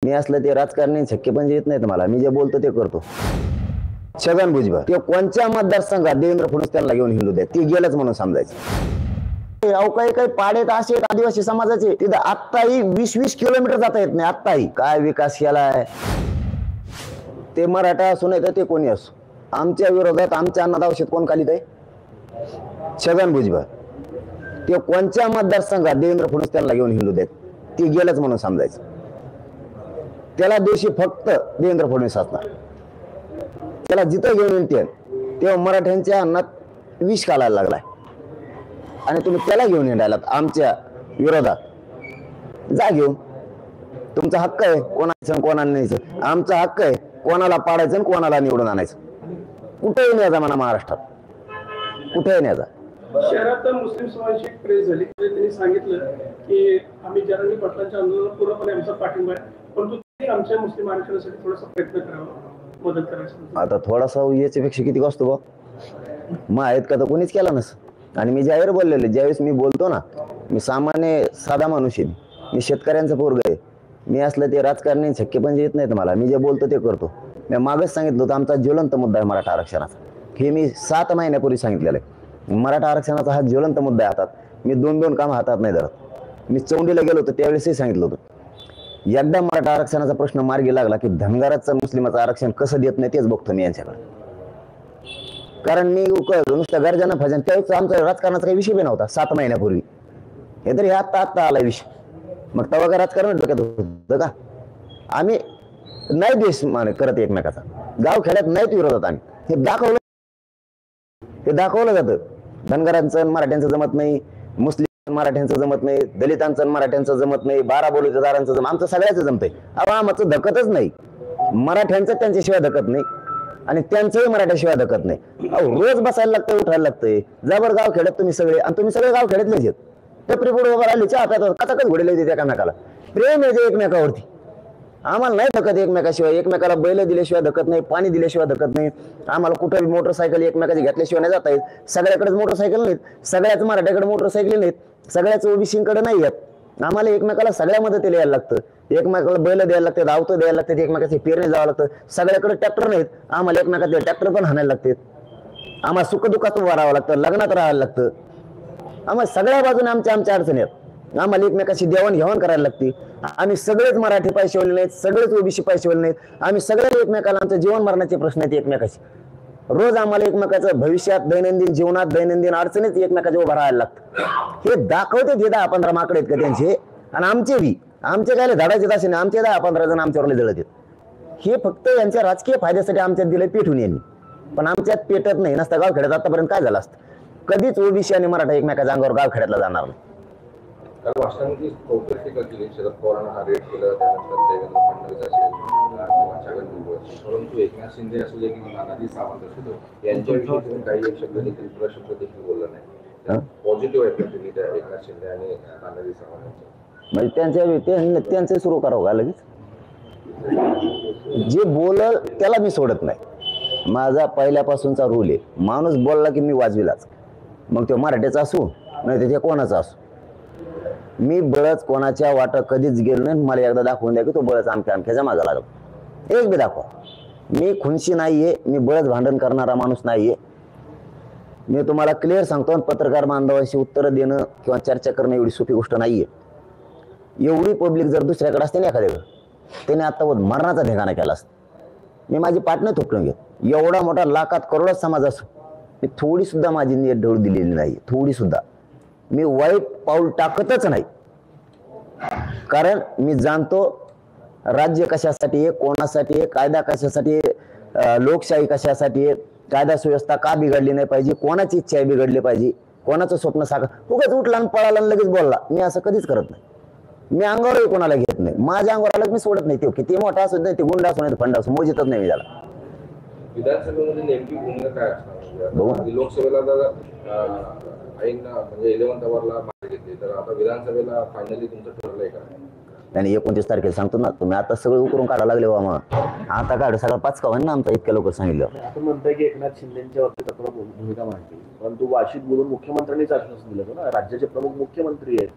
मी असलं ते राजकारणी छक्के पण येत नाहीत मला, मी जे बोलतो ते करतो. छगन भुजबळ ते कोणत्या मतदारसंघात देवेंद्र फडणवीस त्यांना घेऊन हिंदू द्या, ती गेलंच म्हणून समजायचं. अहो काही काही पाडेत असे आदिवासी समाजाचे तिथं आत्ताही 20-20 किलोमीटर जाता येत नाही. आत्ताही काय विकास केलाय. ते मराठा असू नाही तर ते कोणी असो, आमच्या विरोधात आमच्या अन्नदावशीत कोण कालित आहे? छगन भुजबळ ते कोणत्या मतदारसंघात देवेंद्र फडणवीस त्यांना घेऊन हिंदू देत, ती गेलंच म्हणून समजायचं. त्याला दोषी फक्त देवेंद्र फडणवीस असणार. त्याला जिथं घेऊन येईल तेव्हा मराठ्यांच्या अन्नात विष घालायला लागलाय आणि तुम्ही त्याला घेऊन येणार आमच्या विरोधात. जा घेऊन, तुमचा हक्क आहे कोणाचं कोणाला न्यायचं. आमचा हक्क आहे कोणाला पाडायचं आणि कोणाला निवडून आणायचं. कुठेही न्यायचा म्हणा, महाराष्ट्रात कुठेही न्यायचा. शहरात मुस्लिम समाजाची एक प्रेस झाली, त्यांनी सांगितलं की आम्ही जरांगी पाटलांच्या आंदोलनाला पूर्णपणे आमचा पाठिंबा आहे, परंतु आमच्या मुस्लिम आरक्षणासाठी थोडासा प्रयत्न करावा, मदत करायची. आता थोडासा याच्यापेक्षा किती असतो बा, मग आहेत का तर कोणीच केला नस. आणि मी जाहीर बोललेले, ज्यावेळेस मी बोलतो ना, मी सामान्य साधा माणूस आहे, मी शेतकऱ्यांचा पोरग आहे. मी असलं ते राजकारणी छक्के पण येत नाहीत मला, मी जे बोलतो ते करतो. मी मागच सांगितलं होतं आमचा ज्वलंत मुद्दा आहे मराठा आरक्षणाचा. हे मी 7 महिन्यापूर्वी सांगितलेलं आहे. मराठा आरक्षणाचा हा ज्वलंत मुद्दा आहे हातात. मी 2-2 काम हातात नाही धरत. मी चौंडीला गेलो होतो त्यावेळेसही सांगितलं होतं. एकदा मराठा आरक्षणाचा प्रश्न मार्गी लागला की धनगराचं मुस्लिमाचं आरक्षण कसं देत नाही तेच बघतो मी यांच्याकडे. कारण मी नुसत्या गरजानं भजन त्यावेळेस आमचा राजकारणाचा काही विषय बी नव्हता 7 महिन्यापूर्वी. हे तरी आत्ता आला विषय. मग तेव्हा काय राजकारण डोक्यात होतं का? आम्ही नाही द्वेष करत एकमेकाचा, गाव खेड्यात नाहीत विरोधात आम्ही. हे दाखवलं जातं. धनगरांचं मराठ्यांचं जमत नाही, मुस्लिम मराठ्यांचं जमत नाही, दलितांचं मराठ्यांचं जमत नाही, 12 बलुतेदारांचं जमत, आमचं सगळ्याचं जमतंय. अहो आमचं धकतच नाही, मराठ्यांचं त्यांच्याशिवाय धकत नाही आणि त्यांचंही मराठ्याशिवाय धकत नाही. अहो रोज बसायला लागतंय, उठायला लागतंय. जबर गाव खेड्यात तुम्ही सगळे, आणि तुम्ही सगळे गाव खेड्यातलेच आहेत. टपरी पुढे उभा राहिली, चहा प्यात कचाकच घोडेले होते एकमेकाला. प्रेम आहे ते एकमेकावरती. आम्हाला नाही धकत एकमेकाशिवाय, एकमेकाला बैल दिल्याशिवाय धकत नाही, पाणी दिल्याशिवाय धकत नाही. आम्हाला कुठे मोटरसायकल एकमेकाची घेतल्याशिवाय नाही जाता येत. सगळ्याकडेच मोटरसायकल नाहीत, सगळ्याच मराठ्याकडे मोटरसायकल नाहीत, सगळ्याच ओबीसीकडे नाही आहेत. आम्हाला एकमेकाला सगळ्या मदतीला यायला लागतं, एकमेकाला बैल द्यायला लागतात, आवतं द्यायला लागतात, एकमेकाची पेरणी जावं लागतं. सगळ्याकडे ट्रॅक्टर नाहीत, आम्हाला एकमेकाचे ट्रॅक्टर पण हाणायला लागतात. आम्हाला सुखदुःखात उभं राहावं लागतं, लग्नात राहायला लागतं. आम्हाला सगळ्या बाजूने आमच्या अडचणी आहेत. आम्हाला एकमेकाशी देवाणघेवाण करायला लागते. आम्ही सगळेच मराठी पैसेवाले नाहीत, सगळेच ओबीसी पैसेवाले नाहीत. आम्ही सगळे एकमेकाला आमच्या जीवन मरणाचे प्रश्न आहेत एकमेकाशी. रोज आम्हाला एकमेकाचं भविष्यात दैनंदिन जीवनात दैनंदिन अडचणीत एकमेकाच्या उभं राहायला लागतं. हे दाखवते ते 10-15 माकडे आहेत का त्यांचे, आणि आमचे काय झाडाचे असे नाही, आमचे 10-15 जण आमच्यावर जळत आहेत. हे फक्त यांच्या राजकीय फायद्यासाठी आमच्यात दिलं पेटून यांनी, पण आमच्यात पेटत नाही. नसता गाव खेड्यात आतापर्यंत काय झालं असतं. कधीच ओबीसी आणि मराठा एकमेकाच्या अंगावर गाव खेड्यातला जाणार नाही. वास्तवामध्ये चौकशी केली, शरद पवारांना हा रेट केलं, त्यानंतर देवेंद्र फडणवीस असेल किंवा छगन भुजबळ, परंतु एकनाथ शिंदे असू दे किंवा नानाजी सावंत असू दे, यांच्याविषयी तुम्ही काही एक शब्द देखील तुला शब्द देखील बोलला नाही. पॉझिटिव्ह आहे तुम्ही त्या एकनाथ शिंदे आणि नानाजी सावंत म्हणजे त्यांचे सुरू करावं का लगेच? जे बोलल त्याला मी सोडत नाही. माझा पहिल्यापासूनचा रूल आहे, माणूस बोलला की मी वाजविलाच. मग तो मराठीचा असू नाही ते कोणाचा असू. मी बळच कोणाच्या वाट कधीच गेलो नाही. मला एकदा दाखवून द्या की तो बळच आमच्या मागा लागला, एक बी दाखवा. मी खुनशी नाहीये, मी बळच भांडण करणारा माणूस नाहीये. मी तुम्हाला क्लिअर सांगतो, पत्रकार बांधवांशी उत्तर देणं किंवा चर्चा करणं एवढी सोपी गोष्ट नाहीये. एवढी पब्लिक जर दुसऱ्याकडे असते ना एखाद्याकडे, त्याने आता मरणाचा ठिकाणा केला असता. मी माझी पाटणं थोपटून घेत. एवढा मोठा लाखात करोडा समाज असो, मी थोडी सुद्धा माझी नीट ढवळ दिलेली नाही, थोडी सुद्धा. मी वाईट पाऊल टाकतच नाही. कारण मी जाणतो राज्य कशासाठी आहे, कोणासाठी आहे, कायदा कशासाठी आहे, लोकशाही कशासाठी आहे, कायदा सुव्यवस्था का बिघडली नाही पाहिजे, कोणाची इच्छा बिघडली पाहिजे, कोणाचं स्वप्न साकार. उगाच उठला आणि पळाला आणि लगेच बोलला, मी असं कधीच करत नाही. मी अंगावरही कोणाला घेत नाही. माझ्या अंगावर आलं मी सोडत नाही. ते किती मोठा असू नाही, ते गुंडा असू नाही, फंड असू, मोजितच नाही मी त्याला. विधानसभेमध्ये नेमकी भूमिका काय असणार? लोकसभेला म्हणजे 11 नवंबरला मागे घेतली, तर आता विधानसभेला फायनली तुमचं ठरलंय का? आणि 29 तारखेला सांगतो ना, तुम्ही आता सगळं उकरून काढा लागले बा. मग आता काढ सगळा 5 का ना आमचा, इतक्या लोक सांगितलं. आपण म्हणताय की एकनाथ शिंदेच्या बाबतीत आपण भूमिका मांडली, परंतु वाशीत बोलून मुख्यमंत्र्यांनीच आश्वासन दिलं ना, राज्याचे प्रमुख मुख्यमंत्री आहेत,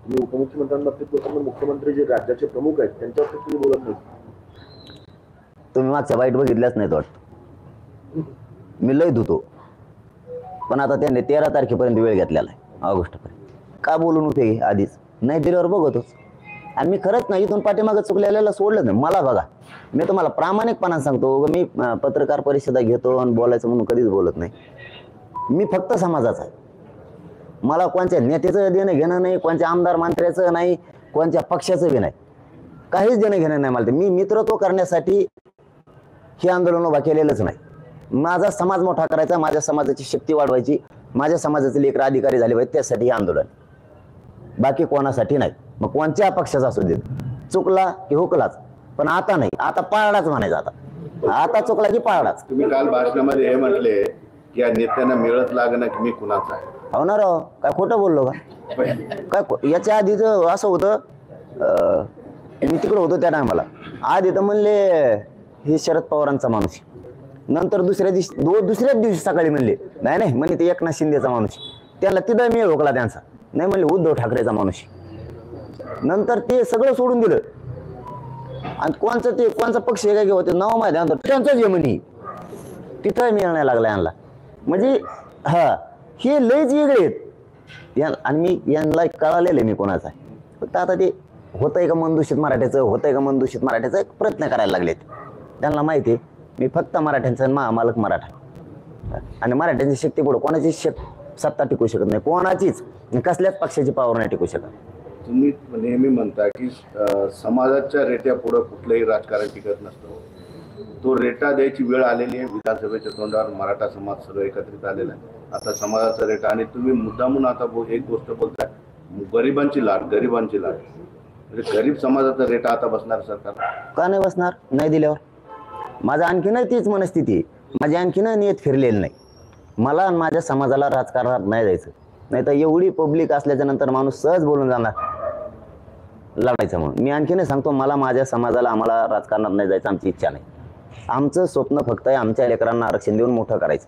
तुम्ही उपमुख्यमंत्र्यांबाबतीत बोलताना मुख्यमंत्री जे राज्याचे प्रमुख आहेत त्यांच्यावर तुम्ही बोलत नाही. तुम्ही मागच्या वाईट बघितल्याच नाहीत वाटतं. मी लय धुतो, पण आता त्यांनी 13 तारखेपर्यंत वेळ घेतलेला आहे, ऑगस्टपर्यंत. का बोलून होते आधीच नाही दिल्यावर बघतोच. आणि मी खरंच नाही इथून पाठीमागं चुकलेल्याला सोडलं नाही. मला बघा, मी तुम्हाला प्रामाणिकपणा सांगतो, मी पत्रकार परिषदा घेतो आणि बोलायचं म्हणून कधीच बोलत नाही. मी फक्त समाजाचा आहे. मला कोणत्या नेत्याचं देणं घेणं नाही, कोणत्या आमदार मंत्र्याचं नाही, कोणत्या पक्षाचं बी नाही, काहीच देणं घेणं नाही मला. मी मित्रत्व करण्यासाठी हे आंदोलन उभा केलेलंच नाही. माझा समाज मोठा करायचा, माझ्या समाजाची शक्ती वाढवायची, माझ्या समाजाचे लेकर अधिकारी झाले पाहिजे, त्यासाठी हे आंदोलन, बाकी कोणासाठी नाही. मग कोणत्या पक्षाचा असू देत, चुकला की हुकलाच, पण आता नाही, आता पाळडाच म्हणायचा. आता चुकला की पाळडाच. तुम्ही काल भाषणामध्ये हे म्हटले की या नेत्यांना मिळत लागणं की मी कुणाचा आहे. हो ना राव, काय खोटं बोललो का? काय याच्या आधीच असं होतं, मी तिकडं होतो त्या टायमाला. आधी तर म्हणले हे शरद पवारांचा माणूस, नंतर दुसऱ्याच दिवशी सकाळी म्हणले नाही नाही म्हणे ते एकनाथ शिंदेचा माणूस. त्याला तिथं मी ओळखला त्यांचा, नाही म्हणले उद्धव ठाकरेचा माणूस. नंतर ते सगळं सोडून दिलं आणि कोणचा पक्ष आहे काय होते नाव माहिती नंतर त्यांचंच आहे म्हणे, तिथं मिळण्याला लागला यांना. म्हणजे हा हे लयच वेगळे आहेत. आणि मी यांना कळालेलं आहे मी कोणाचा आहे. फक्त आता ते होतंय का मनदूषित मराठ्याचं, होतंय का मनदूषित मराठ्याचा एक प्रयत्न करायला लागलेत. त्यांना माहिती आहे मी फक्त मराठ्यांचा महामालक मराठा, आणि मराठ्यांची शक्ती पुढे कोणाची सत्ता टिकू शकत नाही, कोणाचीच कसल्याच पक्षाची पावर नाही टिकू शकत. तुम्ही नेहमी म्हणता की समाजाच्या रेट्या पुढे कुठलंही राजकारण टिकत नसतं. तो रेटा द्यायची वेळ आलेली आहे. विधानसभेच्या तोंडावर मराठा समाज सगळं एकत्रित आलेला आहे. आता समाजाचा रेटा, आणि तुम्ही मुद्दामून आता एक गोष्ट बोलताय, गरिबांची लाट म्हणजे गरीब समाजाचा रेटा आता बसणार सरकार का नाही बसणार? नाही दिल्यावर माझा आणखी नाही तीच मनस्थिती आहे. माझी आणखी नियत फिरलेली नाही. मला आणि माझ्या समाजाला राजकारणात नाही जायचं. नाही तर एवढी पब्लिक असल्याच्या नंतर माणूस सहज बोलून जाणार लढायचं म्हणून. मी आणखी नाही सांगतो, मला माझ्या समाजाला आम्हाला राजकारणात नाही जायचं, आमची इच्छा नाही. आमचं स्वप्न फक्त आहे आमच्या लेकरांना आरक्षण देऊन मोठं करायचं.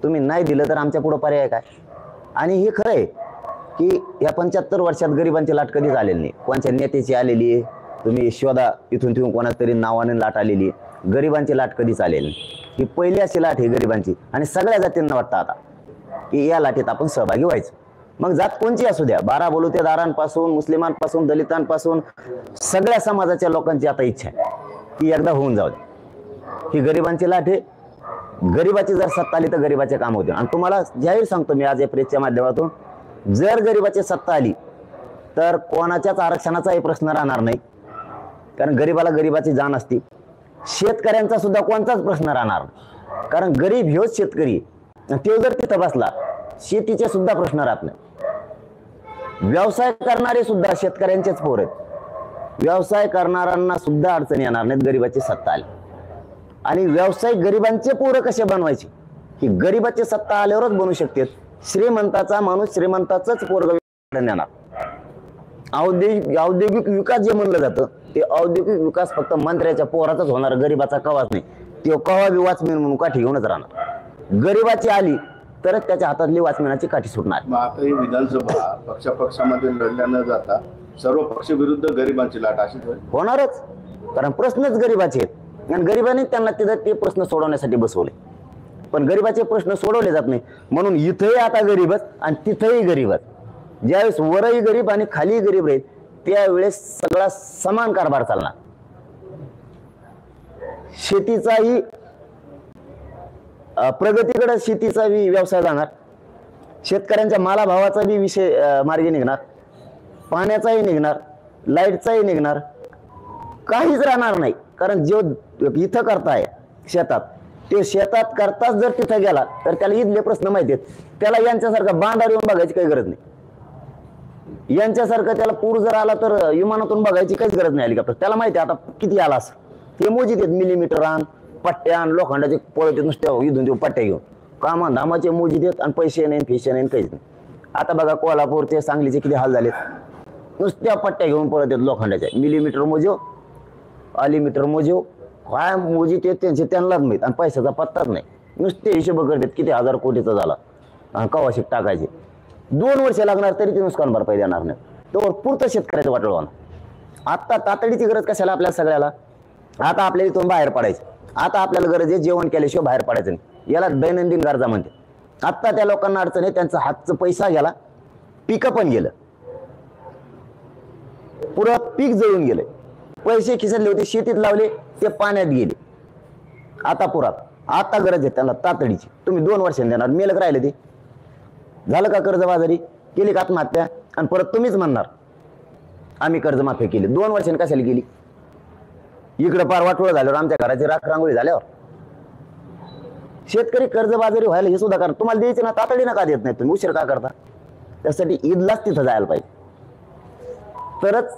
तुम्ही नाही दिलं तर आमच्या पुढं पर्याय काय? आणि हे खरं आहे की या 75 वर्षात गरिबांची लाट कधीच आलेली नाही. कोणत्या नेत्याची आलेली आहे तुम्ही शोधा, इथून तिथून कोणाच तरी नावाने लाट आलेली आहे. गरिबांची लाट कधीच आलेली नाही. ही पहिली अशी लाट आहे गरिबांची, आणि सगळ्या जातींना वाटतं आता की या लाटेत आपण सहभागी व्हायचं. मग जात कोणची असू द्या, बाराबलुतेदारांपासून, मुस्लिमांपासून, दलितांपासून, सगळ्या समाजाच्या लोकांची आता इच्छा आहे की एकदा होऊन जाऊ दे. ही गरिबांची लाट आहे. गरिबाची जर सत्ता आली तर गरिबाचे काम होते. आणि तुम्हाला जाहीर सांगतो मी आज या प्रेसच्या माध्यमातून, जर गरिबाची सत्ता आली तर कोणाच्याच आरक्षणाचाही प्रश्न राहणार नाही. कारण गरिबाला गरिबाची जाण असते. शेतकऱ्यांचा सुद्धा कोणताच प्रश्न राहणार नाही, कारण गरीब ह्योच शेतकरी. तो जर तिथं बसला, शेतीचे सुद्धा प्रश्न राहत नाही. व्यवसाय करणारे सुद्धा शेतकऱ्यांचेच पोर आहेत. व्यवसाय करणाऱ्यांना सुद्धा अडचणी येणार नाहीत गरिबाची सत्ता आली. आणि व्यावसायिक गरिबांचे पोरं कसे बनवायचे, ही गरिबाची सत्ता आल्यावरच बनू शकते. श्रीमंताचा माणूस श्रीमंताचंच पोरग येणार. औद्योगिक विकास जे म्हणलं जातं ते औद्योगिक विकास फक्त मंत्र्याच्या पोराचाच होणार, गरिबाचा कवाच नाही. तो कवा बी वॉचमॅन म्हणून काठी घेऊनच राहणार. गरिबाची आली तरच त्याच्या हातातली वॉचमॅनाची काठी सुटणार. मग आता ही विधानसभा पक्षापक्षामध्ये लढल्या न जाता सर्व पक्ष विरुद्ध गरिबांची लाट अशीच होणारच, कारण प्रश्नच गरिबाचे आहेत. आणि गरिबांनी त्यांना तिथं ते प्रश्न सोडवण्यासाठी बसवले, पण गरिबाचे प्रश्न सोडवले जात नाही. म्हणून इथंही आता गरीबच आणि तिथंही गरीबच. ज्यावेळेस वरही गरीब आणि खाली गरीब राहील त्यावेळेस सगळा समान कारभार चालणार. शेतीचाही प्रगतीकडे शेतीचा बी व्यवसाय जाणार, शेतकऱ्यांच्या मालाभावाचा बी विषय मार्गी निघणार, पाण्याचाही निघणार, लाईटचाही निघणार, काहीच राहणार नाही. कारण जो इथं करताय शेतात, ते शेतात करताच जर तिथं गेला तर त्याला इथले प्रश्न माहिती आहेत. त्याला यांच्यासारखं बांधावर येऊन बघायची काही गरज नाही. यांच्यासारखं त्याला पूर जर आला तर विमानातून बघायची काहीच गरज नाही. हेलिकॉप्टर त्याला माहिती आहे आता किती आला असं. ते मोजित आहेत, मिलीमीटर आण, पट्ट्यान, लोखंडाचे पळत नुसत्या इथून ते पट्ट्या घेऊन कामा धामाचे मोजित आहेत. आणि पैसे नाही, फिशे नाही, काहीच नाही. आता बघा कोल्हापूर ते सांगलीचे किती हाल झालेत. नुसत्या पट्ट्या घेऊन पळत आहेत लोखंडाच्या. मिलीमीटर मोजो, अलीमीटर मोजो, काय मोजित आहेत त्यांचे त्यांनाच माहीत. आणि पैशाचा पत्ताच नाही. नुसते हिशोब करतात किती हजार कोटीचा झाला आणि कवाशिक टाकायचे. 2 वर्ष लागणार तरी ते नुकसान भरपाई देणार नाही. तो पुरतं शेतकऱ्याचं वाटोळं होणार. आता तातडीची गरज कशाला आपल्याला सगळ्याला? आता आपल्याला इथून बाहेर पडायचं, आता आपल्याला गरज आहे जेवण केल्याशिवाय बाहेर पडायचं नाही. याला दैनंदिन गरजा म्हणते. आता त्या लोकांना अडचण आहे, त्यांचा हातचा पैसा गेला, पिकं पण गेलं, पुरं पीक जळून गेले, पैसे खिसले होते शेतीत लावले ते पाण्यात गेले. आता पुरात आता गरज आहे त्यांना तातडीची. तुम्ही 2 वर्षांनी देणार, मेलक राहिले ते झालं का? कर्जबाजारी केली का आत्महत्या? आणि परत तुम्हीच म्हणणार आम्ही कर्जमाफी केली. 2 वर्षांनी कशाला केली? इकडे पार वाटोळं झाल्यावर, आमच्या घराची राख रांगोळी झाल्यावर शेतकरी कर्जबाजारी व्हायला हे सुद्धा कारण तुम्हाला द्यायचे ना, तातडीनं का देत नाही तुम्ही? उशीर का करता? त्यासाठी ईदलाच तिथं जायला पाहिजे, तरच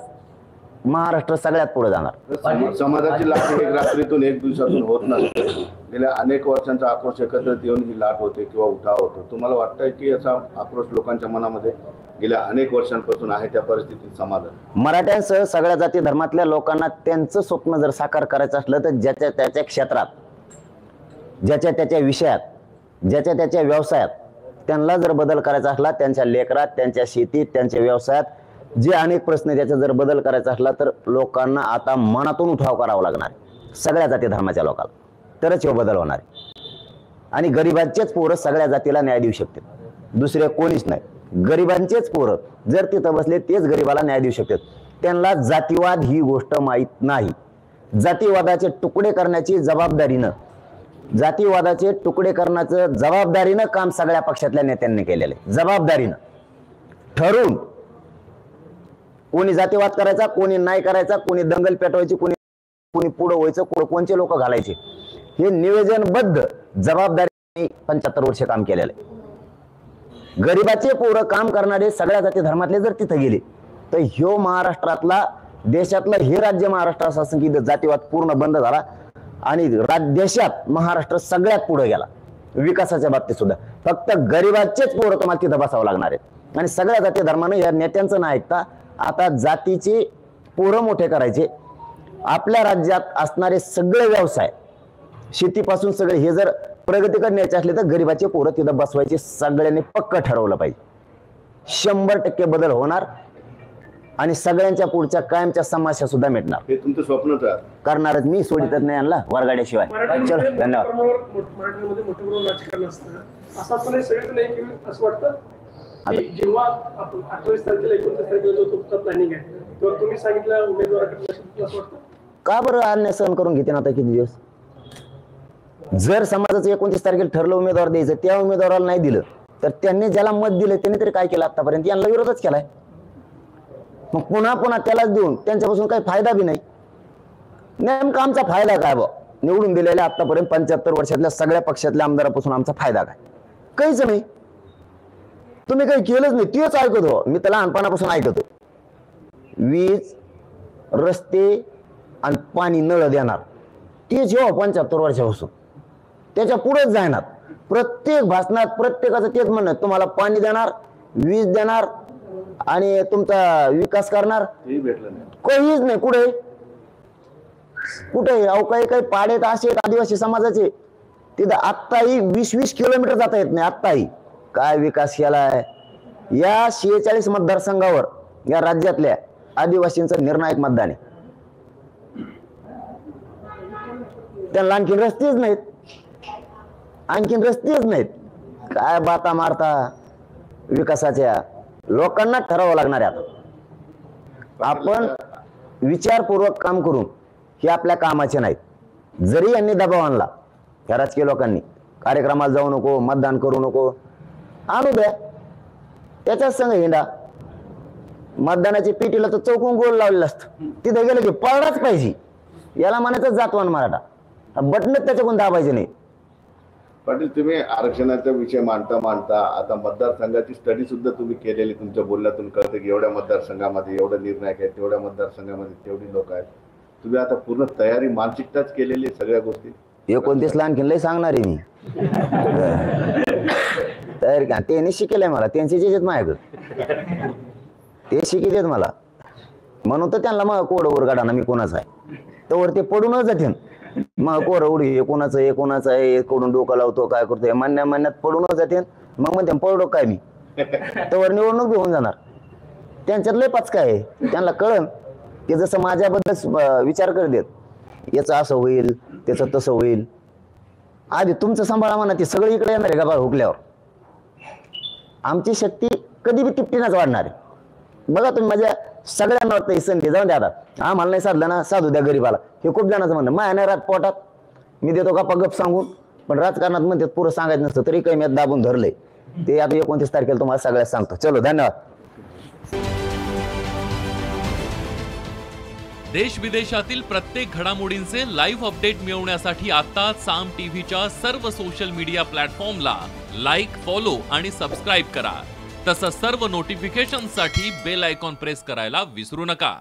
महाराष्ट्र सगळ्यात पुढे जाणार. समाजाची लाट एक रात्रीतून एक दिवसातून होत नसते. गेल्या अनेक वर्षांचा आक्रोश एकत्रित येऊन ही लाट होते किंवा उठाव होतो. तुम्हाला वाटतंय की याचा आक्रोश लोकांच्या मनामध्ये गेल्या अनेक वर्षांपासून आहे त्या परिस्थितीत समाधान? मराठ्यांसह सगळ्या जाती धर्मातल्या लोकांना त्यांचं स्वप्न जर साकार करायचं असलं तर ज्याच्या त्याच्या क्षेत्रात, ज्याच्या त्याच्या विषयात, ज्याच्या त्याच्या व्यवसायात त्यांना जर बदल करायचा असला, त्यांच्या लेकरात, त्यांच्या शेतीत, त्यांच्या व्यवसायात जे अनेक प्रश्न त्याचा जर बदल करायचा असला तर लोकांना आता मनातून उठाव करावा लागणार आहे, सगळ्या जाती धर्माच्या लोकांना, तरच हे बदल होणार आहे. आणि गरिबांचेच पोरं सगळ्या जातीला न्याय देऊ शकतात, दुसरे कोणीच नाही. गरिबांचेच पोरं जर तिथं बसले तेच गरिबाला न्याय देऊ शकतात. त्यांना जातीवाद ही गोष्ट माहीत नाही. जातीवादाचे तुकडे करण्याची जबाबदारीनं, जातीवादाचे तुकडे करण्याचं जबाबदारीनं काम सगळ्या पक्षातल्या नेत्यांनी केलेलं आहे. जबाबदारीनं ठरवून कोणी जातीवाद करायचा, कोणी नाही करायचा, कोणी दंगल पेटवायची, कोणी पुढं व्हायचं, कोणचे लोक घालायचे, हे नियोजनबद्ध जबाबदारी 75 वर्ष काम केलेलं आहे. गरिबाचे पोरं काम करणारे सगळ्या जाती धर्मातले जर तिथं गेले तर ह्यो महाराष्ट्रातला, देशातलं हे राज्य महाराष्ट्र असं असं की जातीवाद पूर्ण बंद झाला आणि देशात महाराष्ट्र सगळ्यात पुढे गेला विकासाच्या बाबतीत सुद्धा. फक्त गरिबाचेच पोरं तुम्हाला तिथं बसावं लागणार आहेत. आणि सगळ्या जाती धर्मानं या नेत्यांचं नाही ऐकता आता जातीचे पोरं मोठे करायचे. आपल्या राज्यात असणारे सगळे व्यवसाय, शेतीपासून सगळे, हे जर प्रगतीकडे न्यायचे असले तर गरिबाचे पोरं तिथं बसवायचे. सगळ्यांनी पक्क ठरवलं पाहिजे. 100% बदल होणार आणि सगळ्यांच्या पुढच्या कायमच्या समस्या सुद्धा मिटणार. हे तुमचं स्वप्नच आहे. करणारच मी, सोडितच नाही आणला वरगाड्याशिवाय. चल धन्यवाद. मराठीमध्ये मोठं करून राजकारण असतं असं आपण सगळ्यांना एक असं वाटतं की जेव्हा आपण 28 तारखेला 29 तारखेला जो तुमचा प्लॅनिंग आहे तेव्हा तुम्ही सांगितलं उमेदवाराकडे असं वाटतं का बरं अन्याय सहन करून घेते ना आता किती दिवस? जर समाजाचं 29 तारखेला ठरलं उमेदवार द्यायचं, त्या उमेदवाराला नाही दिलं तर त्यांनी ज्याला मत दिलं त्यांनी तरी काय केलं आतापर्यंत? यांना विरोधच केलाय. मग पुन्हा पुन्हा त्यालाच देऊन त्यांच्यापासून काही फायदा बी नाही. नेमका आमचा फायदा काय बा? निवडून दिलेल्या आतापर्यंत 75 वर्षातल्या सगळ्या पक्षातल्या आमदारापासून आमचा फायदा काय? काहीच नाही. तुम्ही काही केलंच नाही. तेच ऐकतो मी, तर लहानपणापासून ऐकतो. वीज, रस्ते आणि पाणी, नळ देणार तेच जेव्हा 75 वर्षापासून, त्याच्या पुढेच जाणार. प्रत्येक भाषणात प्रत्येकाचं तेच म्हणणं, तुम्हाला पाणी देणार, वीज देणार आणि तुमचा विकास करणार. भेटलं नाही, काहीच नाही. कुठे कुठे? अहो काही काही पाड्यात असे आहेत आदिवासी समाजाचे, तिथं आत्ताही 20-20 किलोमीटर जाता येत नाही. आत्ताही काय विकास केलाय? या 46 मतदारसंघावर या राज्यातल्या आदिवासींचं निर्णायक मतदान आहे. त्यांना आणखीन रस्तेच नाहीत, आणखीन रस्तेच नाहीत. काय बाता मारता विकासाच्या? लोकांना ठरावं लागणार आहे. आता आपण विचारपूर्वक काम करून हे आपल्या कामाचे नाहीत. जरी यांनी दबाव आणला या राजकीय लोकांनी, कार्यक्रमाला जाऊ नको, मतदान करू नको, आणू द्या, त्याच्याच संग हिंडा. मतदानाची पेटीला तर चौकून गोल लावलेलं असतं, तिथे गेलं की पळलाच पाहिजे. याला म्हणायचं जातवान मराठा. बटनच त्याच्याकडून दाबायचे नाही. पाटील, तुम्ही आरक्षणाचा विषय मांडता आता मतदारसंघाची स्टडी सुद्धा तुम्ही केलेली. तुमच्या बोलण्यातून कळतं की एवढ्या मतदारसंघामध्ये एवढं निर्णायक आहेत, तेवढ्या मतदारसंघामध्ये तेवढी लोक आहेत. तुम्ही आता पूर्ण तयारी, मानसिकताच केलेली सगळ्या गोष्टी. 29 ला आणखीन लय सांगणार आहे मी. तयारी का? त्यांनी शिकेलंय मला, त्यांचे जे माझ्याकडे ते शिकेलेत मला, म्हणून तर त्यांना मग कोड उरगाडा मी कोणाचा आहे तर ते पडूनच जाते. मग कोर उडी हे कोणाचं आहे, कोणून डोकं लावतो, काय करतो, म्हणण्यात पडूनच जाते. मग म्हणते पडलो काय मी, तर निवडणूक बी होऊन जाणार. त्यांच्यात लय पाचका आहे. त्यांना कळन की जसं माझ्याबद्दल विचार करतात याचं असं होईल त्याचं तसं होईल. आधी तुमचं सांभाळा म्हणा, ते सगळं इकडे येणार आहे का बा हुकल्यावर. आमची शक्ती कधी बी तिपटीनच वाढणार आहे. बघा तुम्ही माझ्या सगळ्यांना वाटतं संधी जाऊन द्या, आता आम्हाला नाही साधलं ना साधू द्या गरीबाला, हे खूप जणांचं म्हणणं. माया नाही राहत पोटात, मी देतो गप्पा गप सांगून. पण राजकारणात म्हणतात पुरं सांगायचं नसतं, तरी काही मी दाबून धरलंय. ते आता 29 तारखेला तुम्हाला सगळ्यात सांगतो. चलो, धन्यवाद. देश विदेशातील प्रत्येक घडामोडींचे लाईव्ह अपडेट मिळवण्यासाठी आता साम टीव्हीच्या सर्व सोशल मीडिया प्लॅटफॉर्मला लाईक, फॉलो आणि सबस्क्राईब करा. तसंच सर्व नोटिफिकेशनसाठी बेल आयकॉन प्रेस करायला विसरू नका.